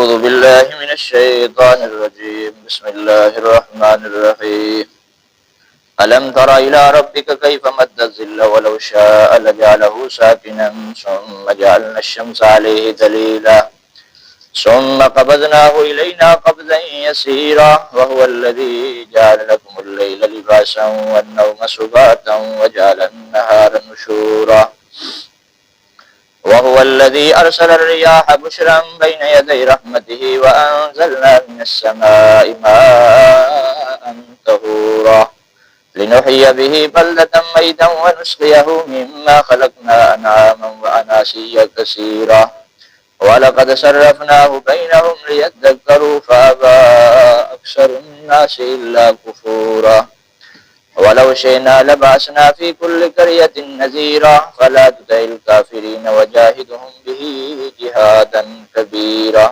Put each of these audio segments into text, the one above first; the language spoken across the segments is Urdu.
أعوذ بالله من الشيطان الرجيم بسم الله الرحمن الرحيم ألم تر إلى ربك كيف مد الظل ولو شاء لجعله ساكنا ثم جعلنا الشمس عليه دليلا ثم قبضناه إلينا قبضا يسيرا وهو الذي جعل لكم الليل لباسا والنوم سباتا وجعل النهار نشورا وهو الذي أرسل الرياح بشرا بين يدي رحمته وأنزلنا من السماء ماء طهورا لنحيي به بلدة ميتا ونسقيه مما خلقنا أنعاما وأناسيا كثيرا ولقد صرفناه بينهم ليذكروا فأبى أكثر الناس إلا كفورا ولو شئنا لبعثنا في كل قرية نذيرا فلا تطع الكافرين وجاهدهم به جهادا كبيرا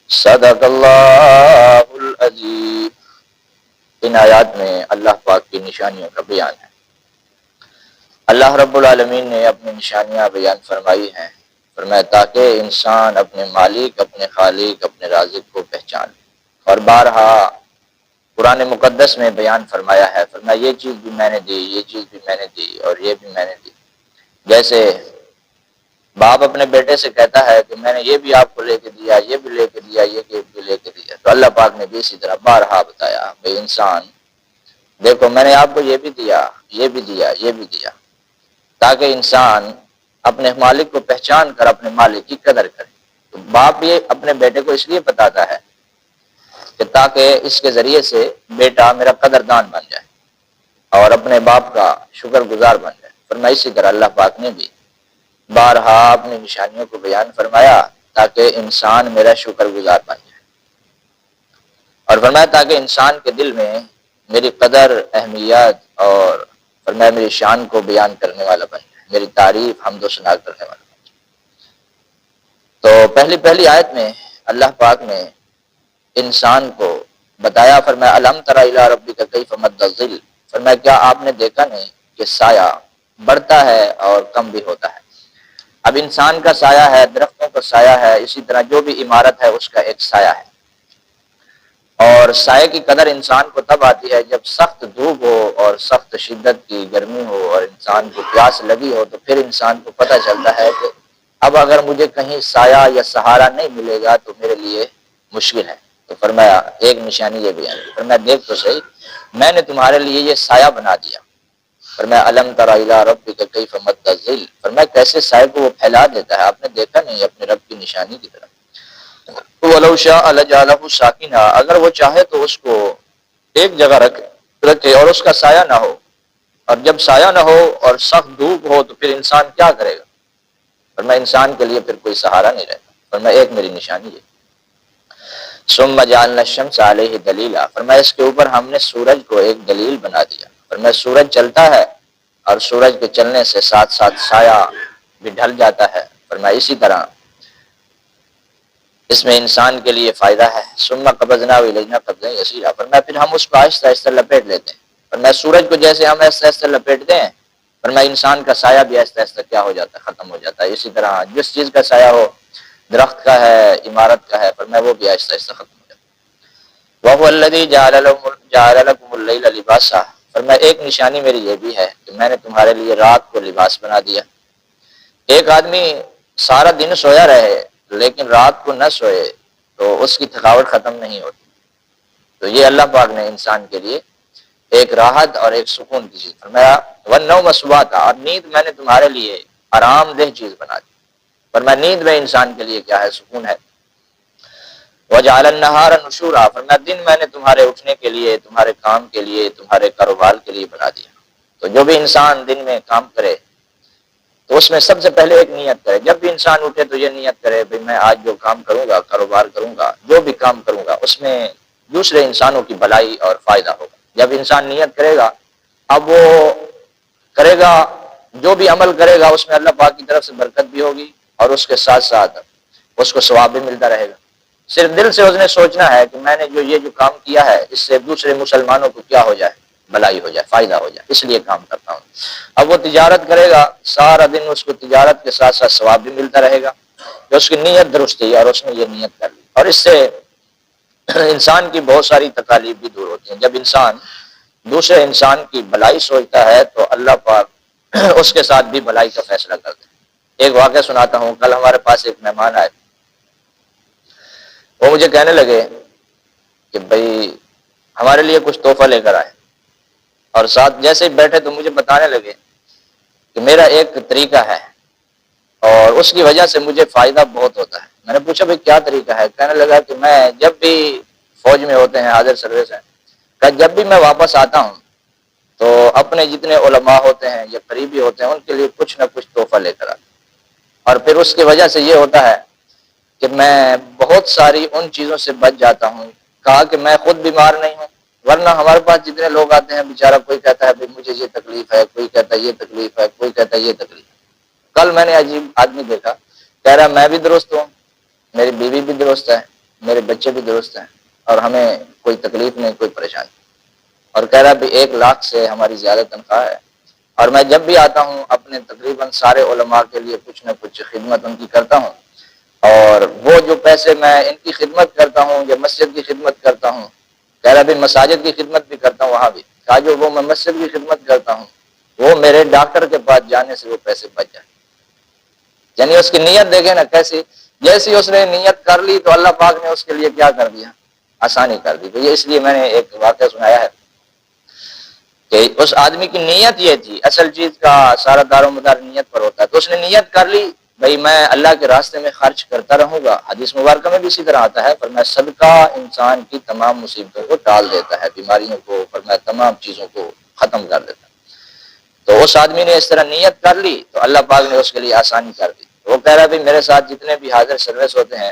صدق اللہ العظیم۔ ان آیات میں اللہ پاک کی نشانیوں کا بیان ہے۔ اللہ رب العالمین نے اپنی نشانیاں بیان فرمائی ہیں، فرمایا تاکہ انسان اپنے مالک، اپنے خالق، اپنے رازق کو پہچان، اور بارہا قرآن مقدس میں بیان فرمایا ہے، فرمایا یہ چیز بھی میں نے دی، یہ چیز بھی میں نے دی، اور یہ بھی میں نے دی۔ جیسے باپ اپنے بیٹے سے کہتا ہے کہ میں نے یہ بھی آپ کو لے کے دیا، یہ بھی لے کے دیا، یہ بھی لے کے دیا، تو اللہ پاک نے بھی اسی طرح بارہا بتایا بھئی انسان دیکھو میں نے آپ کو یہ بھی دیا، یہ بھی دیا، یہ بھی دیا، تاکہ انسان اپنے مالک کو پہچان کر اپنے مالک کی قدر کرے۔ تو باپ یہ اپنے بیٹے کو اس لیے بتاتا ہے کہ تاکہ اس کے ذریعے سے بیٹا میرا قدردان بن جائے اور اپنے باپ کا شکر گزار بن جائے۔ فرمایا اسی طرح اللہ پاک نے بھی بارہا اپنی نشانیوں کو بیان فرمایا تاکہ انسان میرا شکر گزار بن جائے، اور فرمایا تاکہ انسان کے دل میں میری قدر، اہمیت اور فرمایا میری شان کو بیان کرنے والا بن جائے، میری تعریف، حمد و ثنا کرنے والا بن جائے۔ تو پہلی آیت میں اللہ پاک نے انسان کو بتایا، فرمایا الم تر الی ربک کیف مد الظل، فرمایا کیا آپ نے دیکھا نہیں کہ سایہ بڑھتا ہے اور کم بھی ہوتا ہے۔ اب انسان کا سایہ ہے، درختوں کا سایہ ہے، اسی طرح جو بھی عمارت ہے اس کا ایک سایہ ہے، اور سائے کی قدر انسان کو تب آتی ہے جب سخت دھوپ ہو اور سخت شدت کی گرمی ہو اور انسان کو پیاس لگی ہو، تو پھر انسان کو پتہ چلتا ہے کہ اب اگر مجھے کہیں سایہ یا سہارا نہیں ملے گا تو میرے لیے مشکل ہے۔ تو فرمایا ایک نشانی یہ بیان کی، فرمایا دیکھ تو صحیح میں نے تمہارے لیے یہ سایہ بنا دیا۔ فرمایا الم تر الی ربک کیف مد الظل، فرمایا کیسے سائے کو وہ پھیلا دیتا ہے، آپ نے دیکھا نہیں اپنے رب کی نشانی کی طرف۔ وَلَوْ شَاءَ لَجَعَلَهُ سَاكِنًا، اگر وہ چاہے تو اس کو ایک جگہ رکھے اور اس کا سایہ نہ ہو، اور جب سایہ نہ ہو اور سخت دھوپ ہو تو پھر انسان کیا کرے گا؟ فرمایا انسان کے لیے پھر کوئی سہارا نہیں رہتا۔ فرمایا ایک میری نشانی ہے۔ ثُمَّ جَعَلْنَا الشَّمْسَ عَلَيْهِ دَلِيلًا، فرمایا اس کے اوپر ہم نے سورج کو ایک دلیل بنا دیا۔ فرمایا سورج چلتا ہے اور سورج کے چلنے سے ساتھ ساتھ سایہ بھی ڈھل جاتا ہے۔ فرمایا اسی طرح اس میں انسان کے لیے فائدہ ہے۔ ثُمَّ قَبَضْنَاهُ إِلَيْنَا قَبْضًا يَسِيرًا، فرمایا پھر ہم اس کو آہستہ آہستہ لپیٹ لیتے ہیں۔ فرمایا سورج کو جیسے ہم آہستہ آہستہ لپیٹتے ہیں، فرمایا انسان کا سایہ بھی آہستہ آہستہ کیا ہو جاتا ہے، ختم ہو جاتا ہے۔ اسی طرح جس چیز کا سایہ ہو، درخت کا ہے، عمارت کا ہے، فرمایا وہ بھی آہستہ آہستہ ختم ہو جاتا ہے۔ وَهُوَ الَّذِي جَعَلَ لَكُمُ اللَّيْلَ لِبَاسًا، فرمایا ایک نشانی میری یہ بھی ہے کہ میں نے تمہارے لیے رات کو لباس بنا دیا۔ ایک آدمی سارا دن سویا رہے لیکن رات کو نہ سوئے تو اس کی تھکاوٹ ختم نہیں ہوتی۔ تو یہ اللہ پاک نے انسان کے لیے ایک راحت اور ایک سکون کی چیز فرمایا۔ وَالنَّوْمَ سُبَاتًا، اور نیند میں نے تمہارے لیے آرام دہ چیز بنا دی۔ فرمایا نیند میں انسان کے لیے کیا ہے، سکون ہے۔ وَجَعَلَ النَّهَارَ نُشُورًا، فرمایا دن میں نے تمہارے اٹھنے کے لیے، تمہارے کام کے لیے، تمہارے کاروبار کے لیے بنا دیا۔ تو جو بھی انسان دن میں کام کرے تو اس میں سب سے پہلے ایک نیت کرے، جب بھی انسان اٹھے تو یہ نیت کرے بھئی میں آج جو کام کروں گا، کاروبار کروں گا، جو بھی کام کروں گا اس میں دوسرے انسانوں کی بھلائی اور فائدہ ہوگا۔ جب انسان نیت کرے گا، اب وہ کرے گا، جو بھی عمل کرے گا اس میں اللہ پاک کی طرف سے برکت بھی ہوگی اور اس کے ساتھ ساتھ اس کو ثواب بھی ملتا رہے گا۔ صرف دل سے اس نے سوچنا ہے کہ میں نے یہ جو کام کیا ہے اس سے دوسرے مسلمانوں کو کیا ہو جائے، بھلائی ہو جائے، فائدہ ہو جائے، اس لیے کام کرتا ہوں۔ اب وہ تجارت کرے گا، سارا دن اس کو تجارت کے ساتھ ساتھ ثواب بھی ملتا رہے گا کہ اس کی نیت درست تھی اور اس نے یہ نیت کر لی۔ اور اس سے انسان کی بہت ساری تکالیف بھی دور ہوتی ہیں۔ جب انسان دوسرے انسان کی بھلائی سوچتا ہے تو اللہ پاک اس کے ساتھ بھی بھلائی کا فیصلہ کرتے ہیں۔ ایک واقعہ سناتا ہوں۔ کل ہمارے پاس ایک مہمان آئے، وہ مجھے کہنے لگے کہ بھائی ہمارے لیے کچھ تحفہ لے کر آئے، اور ساتھ جیسے ہی بیٹھے تو مجھے بتانے لگے کہ میرا ایک طریقہ ہے اور اس کی وجہ سے مجھے فائدہ بہت ہوتا ہے۔ میں نے پوچھا بھائی کیا طریقہ ہے؟ کہنے لگا کہ میں جب بھی فوج میں ہوتے ہیں، حاضر سروس ہے، کہ جب بھی میں واپس آتا ہوں تو اپنے جتنے علماء ہوتے ہیں یا قریبی ہوتے ہیں ان کے لیے کچھ نہ کچھ تحفہ لے کر آتا ہوں، اور پھر اس کی وجہ سے یہ ہوتا ہے کہ میں بہت ساری ان چیزوں سے بچ جاتا ہوں۔ کہا کہ میں خود بیمار نہیں ہوں، ورنہ ہمارے پاس جتنے لوگ آتے ہیں بیچارہ کوئی کہتا ہے بھائی مجھے یہ تکلیف ہے، کوئی کہتا ہے یہ تکلیف ہے، کوئی کہتا ہے یہ تکلیف ہے۔ کل میں نے عجیب آدمی دیکھا، کہہ رہا میں بھی درست ہوں، میری بیوی بھی درست ہے، میرے بچے بھی درست ہیں، اور ہمیں کوئی تکلیف نہیں، کوئی پریشانی، اور کہہ رہا بھی 1,00,000 سے ہماری زیادہ تنخواہ ہے، اور میں جب بھی آتا ہوں اپنے تقریباً سارے علماء کے لیے کچھ نہ کچھ خدمت ان کی کرتا ہوں، اور وہ جو پیسے میں ان کی خدمت کرتا ہوں یا مسجد کی خدمت کرتا ہوں، کہہ رہا بھی مساجد کی خدمت بھی کرتا ہوں وہاں بھی، کہا جو وہ میں مسجد کی خدمت کرتا ہوں وہ میرے ڈاکٹر کے پاس جانے سے وہ پیسے بچ جائیں۔ یعنی اس کی نیت دیکھیں نا کیسی، جیسی اس نے نیت کر لی تو اللہ پاک نے اس کے لیے کیا کر دیا، آسانی کر دی۔ تو یہ اس لیے میں نے ایک واقعہ سنایا ہے کہ اس آدمی کی نیت یہ تھی، اصل چیز کا سارا دار و مدار نیت پر ہوتا ہے، تو اس نے نیت کر لی بھائی میں اللہ کے راستے میں خرچ کرتا رہوں گا۔ حدیث مبارکہ میں بھی اسی طرح آتا ہے، فرمایا صدقہ انسان کی تمام مصیبتوں کو ٹال دیتا ہے، بیماریوں کو، فرمایا تمام چیزوں کو ختم کر دیتا ہے۔ تو اس آدمی نے اس طرح نیت کر لی تو اللہ پاک نے اس کے لیے آسانی کر دی۔ وہ کہہ رہا بھی میرے ساتھ جتنے بھی حاضر سروس ہوتے ہیں،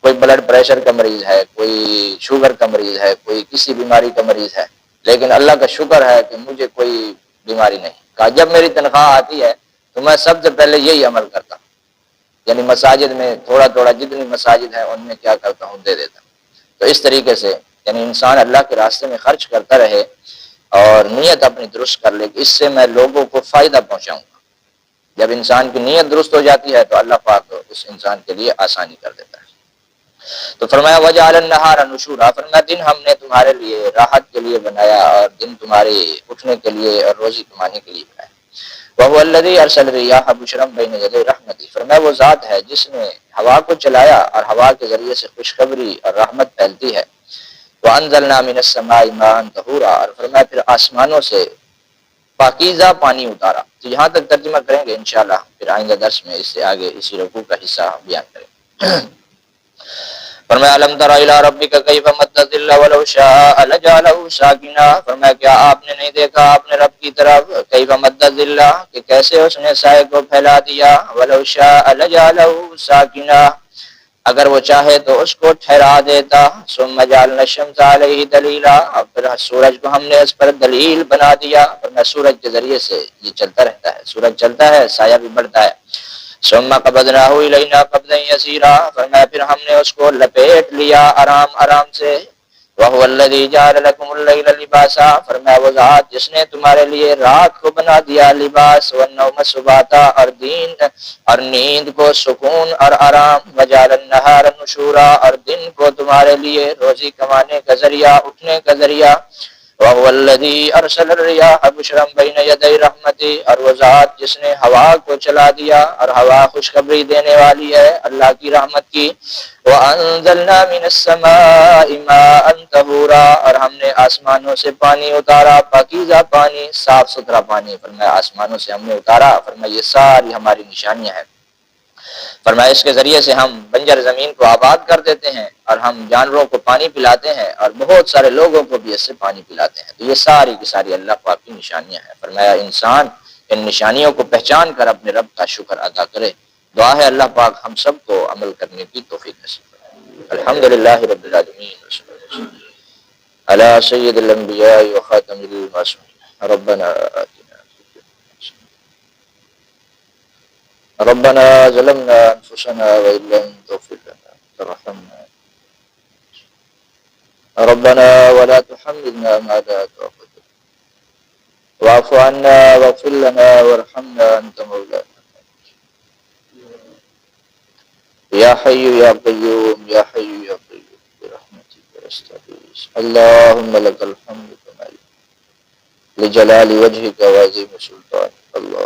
کوئی بلڈ پریشر کا مریض ہے، کوئی شوگر کا مریض ہے، کوئی کسی بیماری کا مریض ہے، لیکن اللہ کا شکر ہے کہ مجھے کوئی بیماری نہیں۔ کہا جب میری تنخواہ آتی ہے تو میں سب سے پہلے یہی عمل کرتا ہوں، یعنی مساجد میں تھوڑا تھوڑا جتنی مساجد ہیں ان میں کیا کرتا ہوں، دے دیتا ہوں۔ تو اس طریقے سے یعنی انسان اللہ کے راستے میں خرچ کرتا رہے اور نیت اپنی درست کر لے کہ اس سے میں لوگوں کو فائدہ پہنچاؤں گا۔ جب انسان کی نیت درست ہو جاتی ہے تو اللہ پاک اس انسان کے لیے آسانی کر دیتا ہے۔ تو فرمایا وجعل النہار نشورا، فرمایا دن ہم نے تمہارے لیے راحت کے لیے بنایا اور دن تمہارے اٹھنے کے لیے اور روزی کمانے کے لیے بنایا۔ وهو الذي ارسل الرياح بشرا بين يدي رحمته، فرمایا وہ ذات ہے جس نے ہوا کو چلایا اور ہوا کے ذریعے سے خوشخبری اور رحمت پھیلتی ہے۔ وانزلنا من السماء ماء طهورا، اور فرمایا پھر آسمانوں سے پاکیزہ پانی اتارا۔ تو یہاں تک ترجمہ کریں گے انشاءاللہ، پھر آئندہ درس میں اس سے آگے اسی رکوع کا حصہ بیان کریں گے۔ فرمایا الم تر الی ربک کیف مد الظل ولو شاء لجعله ساکنا، فرمایا کیا آپ نے نہیں دیکھا اپنے رب کی طرف کیف مد الظل، کہ کیسے اس نے سائے کو پھیلا دیا، ولو شاء لجعله ساکنا، اگر وہ چاہے تو اس کو ٹھہرا دیتا، ثم جعلنا الشمس علیہ دلیلا، اور پھر سورج کو ہم نے اس پر دلیل بنا دیا، فرمایا سورج کے ذریعے سے یہ چلتا رہتا ہے، سورج چلتا ہے سایہ بھی بڑھتا ہے۔ ثم قبضناه الینا قبضا یسیرا، فرمایا پھر ہم نے اس کو لپیٹ لیا آرام آرام سے۔ وهو الذی جعل لكم الليل لباسا، فرمایا وہ ذات جس نے تمہارے لیے رات کو بنا دیا لباس، والنوم سباتا، اور نیند کو سکون اور آرام، وجعل النهار نشورا، اور دن کو تمہارے لیے روزی کمانے کا ذریعہ، اٹھنے کا ذریعہ۔ وهو الذي ارسل الرياح بشرا بين يدي رحمته، اور وہ ذات جس نے ہوا کو چلا دیا اور ہوا خوشخبری دینے والی ہے اللہ کی رحمت کی۔ وانزلنا من السماء ماء طهورا، اور ہم نے آسمانوں سے پانی اتارا، پاکیزہ پانی، صاف ستھرا پانی، فرمایا آسمانوں سے ہم نے اتارا، فرمایا یہ ساری ہماری نشانیاں ہیں۔ فرمایا اس کے ذریعے سے ہم بنجر زمین کو آباد کر دیتے ہیں اور ہم جانوروں کو پانی پلاتے ہیں اور بہت سارے لوگوں کو بھی اس سے پانی پلاتے ہیں۔ تو یہ ساری کی ساری اللہ پاک کی نشانیاں ہیں۔ فرمایا انسان ان نشانیوں کو پہچان کر اپنے رب کا شکر ادا کرے۔ دعا ہے اللہ پاک ہم سب کو عمل کرنے کی توفیق نصیب فرمائے۔ الحمدللہ رب العالمین علی سید الانبیاء و خاتم المرسلین، ربنا ربنا ظلمنا انفسنا وان لم تغفر لنا وترحمنا ربنا ولا تحملنا ما لا طاقة لنا، واعف عنا واغفر لنا وارحمنا انت مولانا۔ يا حي يا قيوم يا حي يا قيوم برحمتك أستغيث. اللهم لك الحمد كما لجلال وجهك وعظيم سلطانك. الله